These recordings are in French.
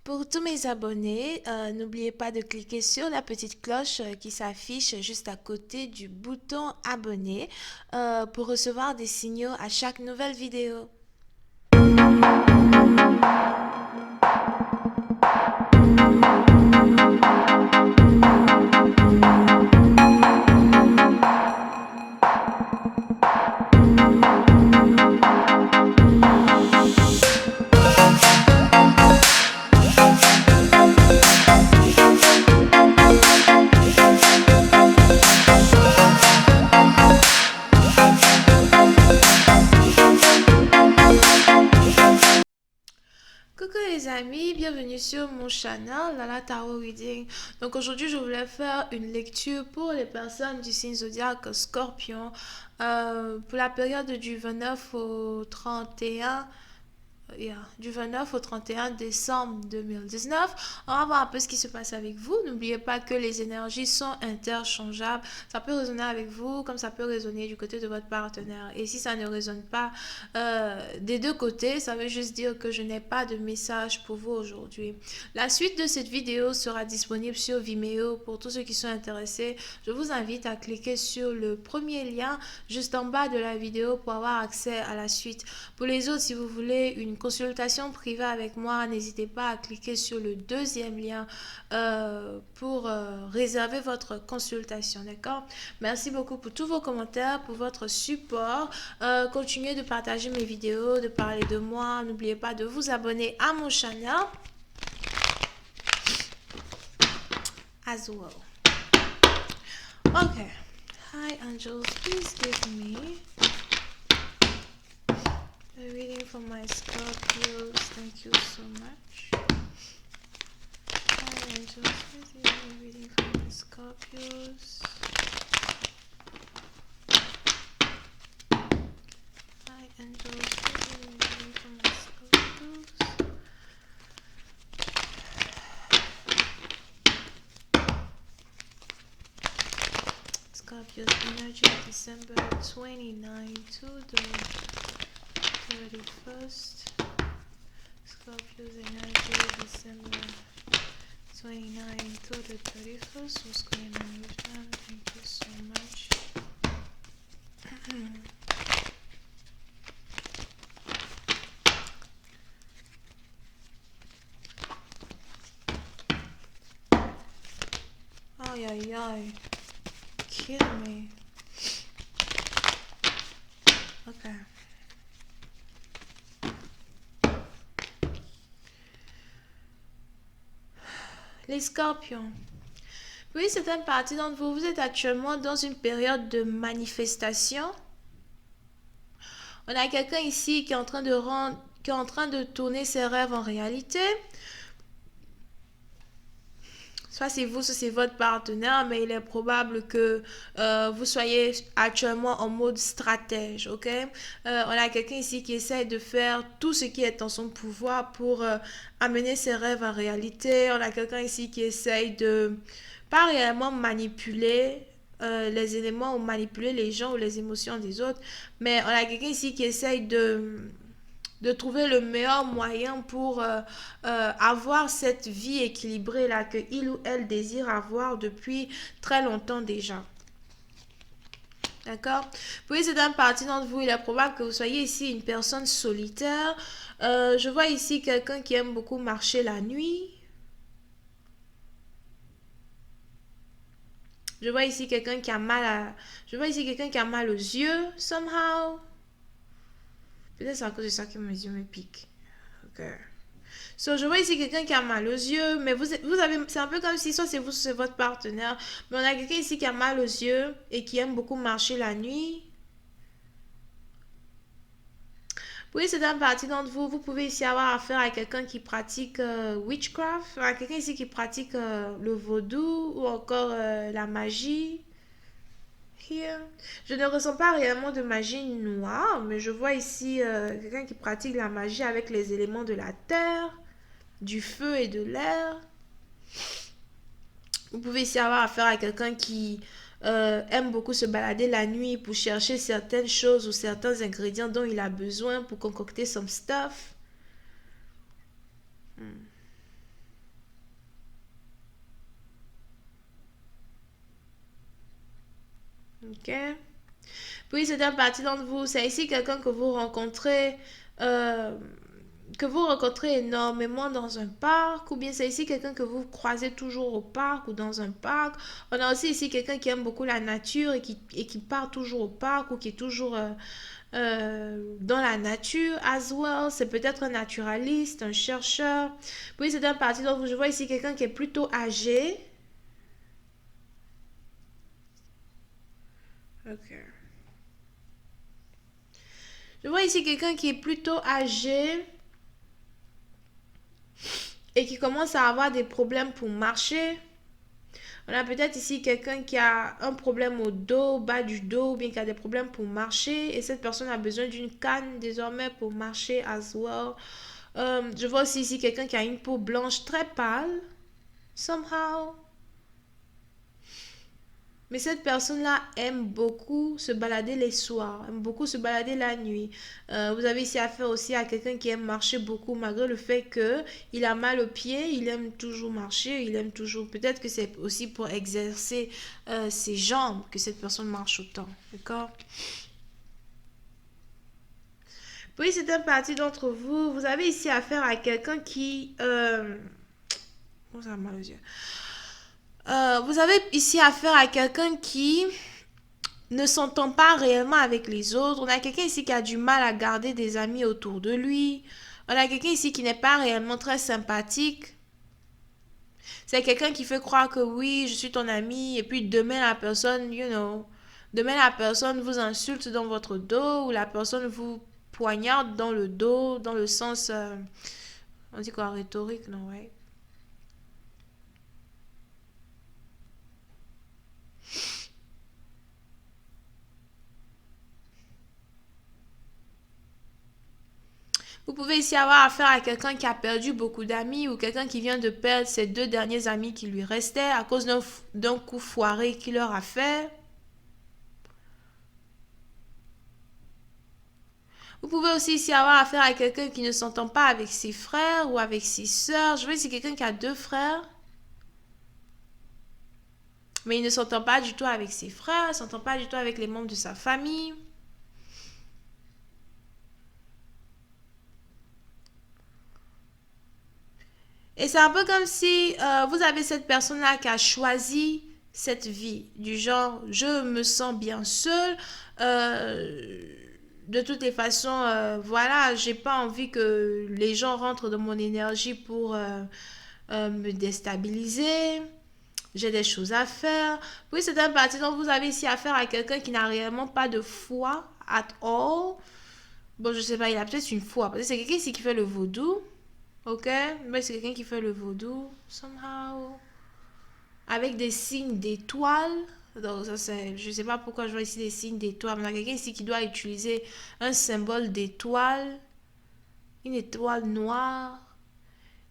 Pour tous mes abonnés, n'oubliez pas de cliquer sur la petite cloche qui s'affiche juste à côté du bouton abonner pour recevoir des signaux à chaque nouvelle vidéo. Coucou les amis, bienvenue sur mon channel Lala Tarot Reading. Donc aujourd'hui je voulais faire une lecture pour les personnes du signe zodiaque Scorpion pour la période du 29 au 31 du 29 au 31 décembre 2019. On va voir un peu ce qui se passe avec vous. N'oubliez pas que les énergies sont interchangeables. Ça peut résonner avec vous comme ça peut résonner du côté de votre partenaire. Et si ça ne résonne pas des deux côtés, ça veut juste dire que je n'ai pas de message pour vous aujourd'hui. La suite de cette vidéo sera disponible sur Vimeo pour tous ceux qui sont intéressés. Je vous invite à cliquer sur le premier lien juste en bas de la vidéo pour avoir accès à la suite. Pour les autres, si vous voulez une consultation privée avec moi, n'hésitez pas à cliquer sur le deuxième lien pour réserver votre consultation, d'accord? Merci beaucoup pour tous vos commentaires, pour votre support. Continuez de partager mes vidéos, de parler de moi. N'oubliez pas de vous abonner à mon channel as well. Okay. Hi angels, please give me a reading for my Scorpios. Thank you so much. Hi angels, please give me a reading for my Scorpios. Hi angels, please give me a reading for my Scorpios. Scorpios energy December 29 to the 31st. Scorpios energy December 29 to the 31st. What's going on with them? Thank you so much. Ay, ay, ay. Kill me. Okay. Les scorpions. Oui, certaines parties d'entre vous, vous êtes actuellement dans une période de manifestation. On a quelqu'un ici qui est en train de tourner ses rêves en réalité. Soit c'est vous, soit c'est votre partenaire, mais il est probable que vous soyez actuellement en mode stratège, ok? On a quelqu'un ici qui essaie de faire tout ce qui est en son pouvoir pour amener ses rêves en réalité. On a quelqu'un ici qui essaie de, pas réellement manipuler les éléments ou manipuler les gens ou les émotions des autres, mais on a quelqu'un ici qui essaie de trouver le meilleur moyen pour avoir cette vie équilibrée là que il ou elle désire avoir depuis très longtemps déjà. D'accord? Puis c'est une partie d'entre vous, il est probable que vous soyez ici une personne solitaire. Je vois ici quelqu'un qui aime beaucoup marcher la nuit. Je vois ici quelqu'un qui a mal à... Je vois ici quelqu'un qui a mal aux yeux, somehow. Peut-être c'est à cause de ça que mes yeux me piquent. Ok. So, je vois ici quelqu'un qui a mal aux yeux, mais vous avez, c'est un peu comme si soit c'est vous, c'est votre partenaire, mais on a quelqu'un ici qui a mal aux yeux et qui aime beaucoup marcher la nuit. Oui, c'est une partie d'entre vous, vous pouvez ici avoir affaire à quelqu'un qui pratique witchcraft, à quelqu'un ici qui pratique le vaudou ou encore la magie. Here. Je ne ressens pas réellement de magie noire, mais je vois ici quelqu'un qui pratique la magie avec les éléments de la terre, du feu et de l'air. Vous pouvez ici avoir affaire à quelqu'un qui aime beaucoup se balader la nuit pour chercher certaines choses ou certains ingrédients dont il a besoin pour concocter son stuff. Ok. Puis c'est un parti d'entre vous. C'est ici quelqu'un euh, que vous rencontrez énormément dans un parc, ou bien c'est ici quelqu'un que vous croisez toujours au parc ou dans un parc. On a aussi ici quelqu'un qui aime beaucoup la nature et qui part toujours au parc ou qui est toujours dans la nature as well. C'est peut-être un naturaliste, un chercheur. Puis c'est un parti d'entre vous. Je vois ici quelqu'un qui est plutôt âgé. Ok. Je vois ici quelqu'un qui est plutôt âgé et qui commence à avoir des problèmes pour marcher. On a peut-être ici quelqu'un qui a un problème au dos, au bas du dos, ou bien qui a des problèmes pour marcher. Et cette personne a besoin d'une canne désormais pour marcher as well. Je vois aussi ici quelqu'un qui a une peau blanche très pâle, somehow. Mais cette personne-là aime beaucoup se balader les soirs, aime beaucoup se balader la nuit. Vous avez ici affaire aussi à quelqu'un qui aime marcher beaucoup, malgré le fait que il a mal aux pieds, il aime toujours marcher, il aime toujours. Peut-être que c'est aussi pour exercer ses jambes que cette personne marche autant. D'accord? Puis c'est un parti d'entre vous. Vous avez ici affaire à quelqu'un qui. Oh, ça a mal aux yeux. Vous avez ici affaire à quelqu'un qui ne s'entend pas réellement avec les autres. On a quelqu'un ici qui a du mal à garder des amis autour de lui. On a quelqu'un ici qui n'est pas réellement très sympathique. C'est quelqu'un qui fait croire que oui, je suis ton ami, et puis demain la personne, demain la personne vous insulte dans votre dos, ou la personne vous poignarde dans le dos, dans le sens, on dit quoi, rhétorique, non, ouais. Vous pouvez ici avoir affaire à quelqu'un qui a perdu beaucoup d'amis ou quelqu'un qui vient de perdre ses deux derniers amis qui lui restaient à cause d'un coup foiré qu'il leur a fait. Vous pouvez aussi ici avoir affaire à quelqu'un qui ne s'entend pas avec ses frères ou avec ses sœurs. Je vois ici quelqu'un qui a deux frères, mais il ne s'entend pas du tout avec ses frères, il ne s'entend pas du tout avec les membres de sa famille. Et c'est un peu comme si vous avez cette personne-là qui a choisi cette vie, du genre, je me sens bien seule, de toutes les façons, voilà, j'ai pas envie que les gens rentrent dans mon énergie pour me déstabiliser. J'ai des choses à faire. Oui, c'est un parti dont vous avez ici affaire à quelqu'un qui n'a réellement pas de foi at all. Bon, je sais pas, il a peut-être une foi. Parce que c'est quelqu'un ici qui fait le vaudou. Ok? Mais c'est quelqu'un qui fait le vaudou, somehow. Avec des signes d'étoiles. Donc, ça, c'est. Je sais pas pourquoi je vois ici des signes d'étoiles. Mais il y a quelqu'un ici qui doit utiliser un symbole d'étoile. Une étoile noire.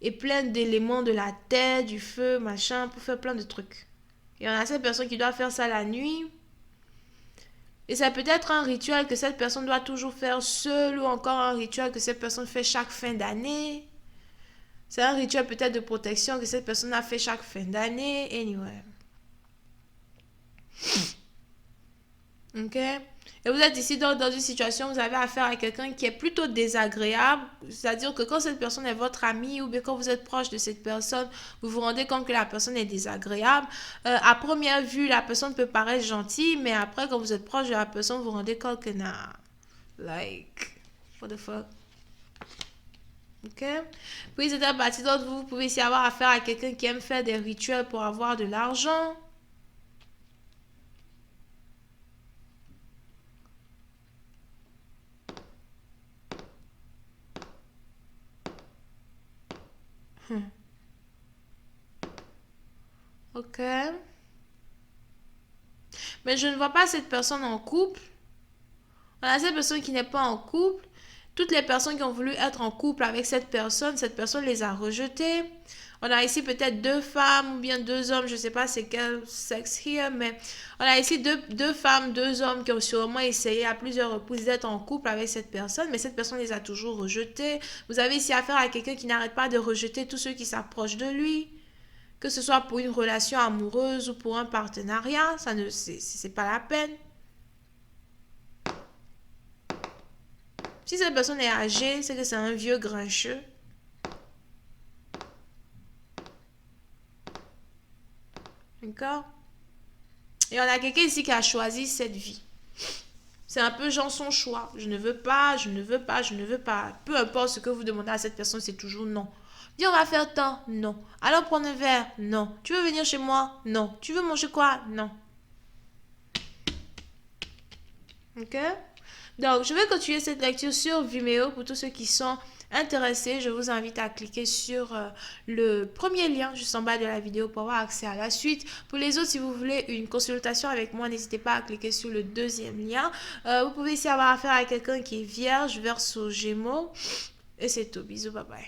Et plein d'éléments de la terre, du feu, machin, pour faire plein de trucs. Il y en a cette personne qui doit faire ça la nuit. Et c'est peut-être un rituel que cette personne doit toujours faire seule ou encore un rituel que cette personne fait chaque fin d'année. C'est un rituel peut-être de protection que cette personne a fait chaque fin d'année. Anyway. Ok? Et vous êtes ici dans une situation où vous avez affaire à quelqu'un qui est plutôt désagréable. C'est-à-dire que quand cette personne est votre ami ou bien quand vous êtes proche de cette personne, vous vous rendez compte que la personne est désagréable. À première vue, la personne peut paraître gentille, mais après, quand vous êtes proche de la personne, vous vous rendez compte que nah, like, what the fuck. Ok? Puis c'est à partir d'autres, vous pouvez ici avoir affaire à quelqu'un qui aime faire des rituels pour avoir de l'argent. Ok? Mais je ne vois pas cette personne en couple. On a cette personne qui n'est pas en couple. Toutes les personnes qui ont voulu être en couple avec cette personne les a rejetées. On a ici peut-être deux femmes ou bien deux hommes, je ne sais pas c'est quel sexe here, mais on a ici deux femmes, deux hommes qui ont sûrement essayé à plusieurs reprises d'être en couple avec cette personne, mais cette personne les a toujours rejetés. Vous avez ici affaire à quelqu'un qui n'arrête pas de rejeter tous ceux qui s'approchent de lui. Que ce soit pour une relation amoureuse ou pour un partenariat, ça ne, c'est pas la peine. Si cette personne est âgée, c'est que c'est un vieux grincheux. D'accord? Et on a quelqu'un ici qui a choisi cette vie. C'est un peu genre son choix. Je ne veux pas, je ne veux pas, je ne veux pas. Peu importe ce que vous demandez à cette personne, c'est toujours non. Dis, on va faire tant? Non. Alors prendre un verre? Non. Tu veux venir chez moi? Non. Tu veux manger quoi? Non. Ok? Donc, je vais continuer cette lecture sur Vimeo pour tous ceux qui sont intéressés. Je vous invite à cliquer sur le premier lien juste en bas de la vidéo pour avoir accès à la suite. Pour les autres, si vous voulez une consultation avec moi, n'hésitez pas à cliquer sur le deuxième lien. Vous pouvez ici avoir affaire à quelqu'un qui est vierge, verseau, gémeaux. Et c'est tout. Bisous, bye bye.